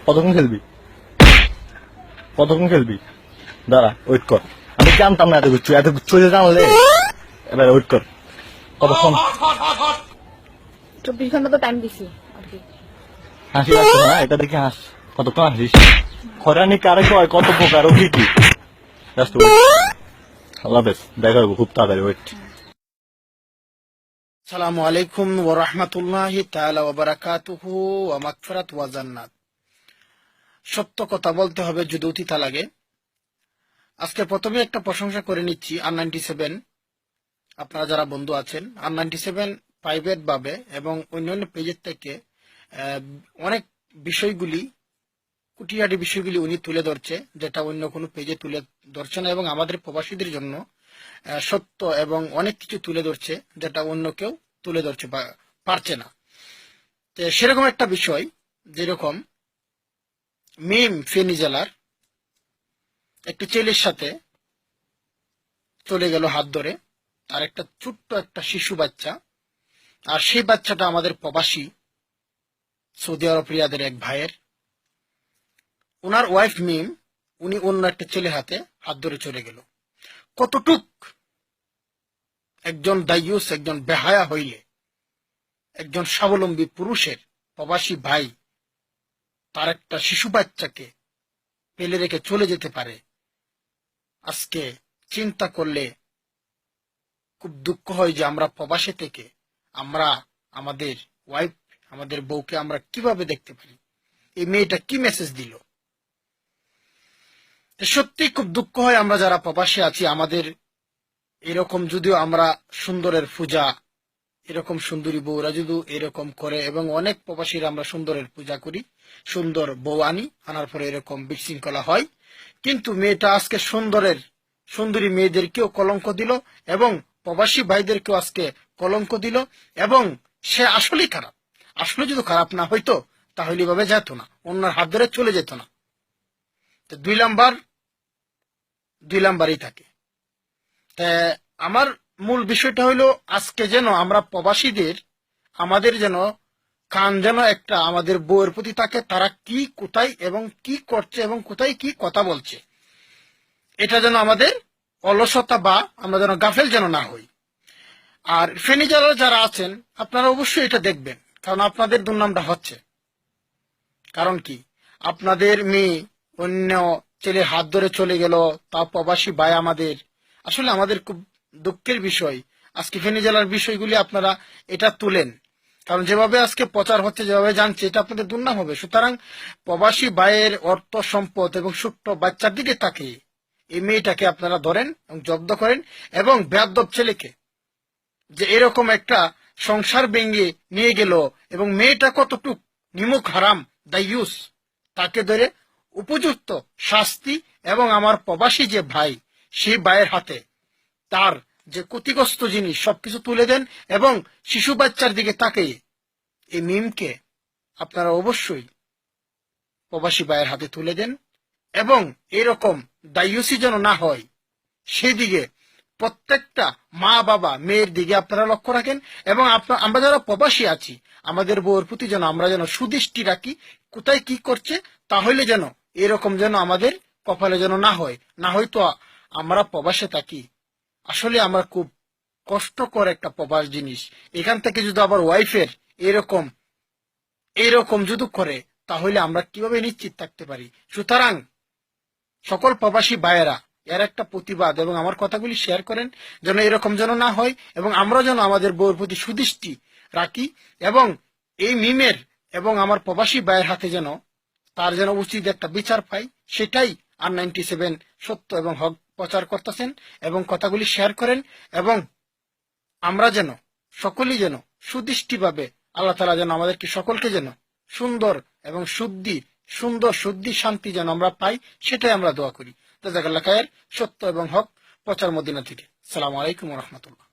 কতক্ষণ খেলবি কতক্ষণ খেলবি? দাঁড়া, ওয়েট কর। আমি জানতাম না এত কিছু জানলে। এবার ওয়েট কর। কতক্ষণ? 24 ঘন্টা তো টাইম দিছি আর কি। হাসি লাগছে না? এটা দেখে হাস। কতক্ষণ হাসিস? খরানি কারে কয়, কত প্রকার ও কি কি? Just wait. আল্লাহ হাফেজ, দেখা করবো খুব তাড়াতাড়ি। ওয়েট। আসসালামু আলাইকুম ওয়া রাহমাতুল্লাহি তাআলা ওয়া বারাকাতুহু ওয়া মাগফিরাত ওয়া জান্নাত। সত্য কথা বলতে হবে যদি অতিতা লাগে। আজকে প্রথমে একটা প্রশংসা করে নিচ্ছি R97, আপনারা যারা বন্ধু আছেন R97 প্রাইভেট ভাবে এবং অন্যান্য পেজের থেকে অনেক বিষয়গুলি, কুটিয়াটি বিষয়গুলি উনি তুলে ধরছে, যেটা অন্য কোনো পেজে তুলে ধরছে না, এবং আমাদের প্রবাসীদের জন্য সত্য এবং অনেক কিছু তুলে ধরছে যেটা অন্য কেউ তুলে ধরছে বা পারছে না। তো সেরকম একটা বিষয়, যেরকম মিম ফেনী জেলার একটি ছেলের সাথে চলে গেল হাত ধরে, আর একটা ছোট্ট একটা শিশু বাচ্চা, আর সেই বাচ্চাটা আমাদের প্রবাসী সৌদি আরব রিয়াদের এক ভাইয়ের। ওনার ওয়াইফ মিম, উনি অন্য একটা ছেলে হাতে হাত ধরে চলে গেল। কতটুক একজন দায়ুস, একজন বেহায়া হইলে একজন স্বাবলম্বী পুরুষের প্রবাসী ভাই তার একটা শিশু বাচ্চাকে ফেলে রেখে চলে যেতে পারে। আজকে চিন্তা করলে খুব দুঃখ হয় যে আমরা প্রবাসী থেকে আমরা আমাদের ওয়াইফ, আমাদের বউকে আমরা কিভাবে দেখতে পারি। এই মেয়েটা কি মেসেজ দিল? সত্যি খুব দুঃখ হয় আমরা যারা প্রবাসী আছি, আমাদের এরকম যদিও আমরা সুন্দরের পূজা, এরকম সুন্দরী বউরা যদি এরকম করে, এবং অনেক প্রবাসীরা আমরা সুন্দরের পূজা করি, সুন্দর বউ আনার পরে এরকম বিশৃঙ্খলা হয়, কিন্তু মেয়েটা আজকে সুন্দরী মেয়েদেরকেও কলঙ্ক দিল এবং প্রবাসী ভাইদেরকেও আজকে কলঙ্ক দিল, এবং সে আসলেই খারাপ। আসলে যদি খারাপ না হইতো তাহলে এভাবে যেত না, অন্যের হাত ধরে চলে যেত না। তো দুই নাম্বারই থাকে। আমার মূল বিষয়টা হলো আজকে যেন আমরা প্রবাসীদের, আমাদের যেন কান যেন একটা আমাদের বউয়ের প্রতি থাকে, তারা কি কোথায় এবং কি করছে এবং কোথায় কি কথা বলছে, এটা যেন আমাদের অলসতা বা আমরা যেন গাফেল যেন না হই। আর ফেনী জেলার যারা আছেন আপনারা অবশ্যই এটা দেখবেন, কারণ আপনাদের দুর্নামটা হচ্ছে। কারণ কি, আপনাদের মেয়ে অন্য ছেলের হাত ধরে চলে গেল, তা প্রবাসী ভাই আমাদের। আসলে আমাদের খুব দুঃখের বিষয় আজকে ফেনী জেলার বিষয়গুলি আপনারা এটা তুলেন, কারণ যেভাবে আজকে প্রচার হচ্ছে, যেভাবে জানছে, এটা আপনাদের দুর্নাম হবে। সুতরাং প্রবাসী ভাইয়ের অর্থ সম্পদ এবং ছোট্ট বাচ্চার দিকে তাকিয়ে এই মেয়েটাকে আপনারা ধরেন এবং জব্দ করেন, এবং বেয়াদব ছেলেকে যে এরকম একটা সংসার ভেঙে নিয়ে গেল, এবং মেয়েটা কতটুক নিমুখ হারাম দায়ুস, তাকে ধরে উপযুক্ত শাস্তি, এবং আমার প্রবাসী যে ভাই, সেই ভাইয়ের হাতে তার যে ক্ষতিগ্রস্ত জিনিস সবকিছু তুলে দেন, এবং শিশু বাচ্চার দিকে তাকিয়ে এই মিমকে আপনারা অবশ্যই প্রবাসী ভাইয়ের হাতে তুলে দেন, এবং এরকম দায়ুসি যেন না হয় সেদিকে প্রত্যেকটা মা বাবা মেয়ের দিকে আপনারা লক্ষ্য রাখেন, এবং আমরা যারা প্রবাসী আছি আমাদের বউয়ের প্রতি যেন আমরা যেন সুদৃষ্টি রাখি, কোথায় কি করছে, তাহলে যেন এরকম যেন আমাদের কপালে যেন না হয়। না হয়তো আমরা প্রবাসে থাকি, আসলে আমার খুব কষ্টকর একটা প্রবাস জিনিস। এখান থেকে যদি আবার ওয়াইফের এরকম যদি করে, তাহলে আমরা কিভাবে নিশ্চিত থাকতে পারি? সুতরাং সকল প্রবাসী ভাইয়েরা এর একটা প্রতিবাদ এবং আমার কথাগুলি শেয়ার করেন, যেন এরকম যেন না হয়, এবং আমরা যেন আমাদের বউর প্রতি সুদৃষ্টি রাখি, এবং এই মিমের এবং আমার প্রবাসী ভাইয়ের হাতে যেন তার যেন উচিত একটা বিচার পাই। সেটাই R97 সত্য এবং হক প্রচার করতেছেন, এবং কথাগুলি শেয়ার করেন, এবং আমরা যেন সকলেই যেন সুদৃষ্টিভাবে আল্লাহ তাআলা যেন আমাদেরকে সকলকে যেন সুন্দর এবং শুদ্ধি শান্তি যেন আমরা পাই, সেটাই আমরা দোয়া করি। জাযাকাল্লাহ খায়ের। সত্য এবং হক প্রচার মদিনা থেকে। আসসালামু আলাইকুম ওয়া রাহমাতুল্লাহ।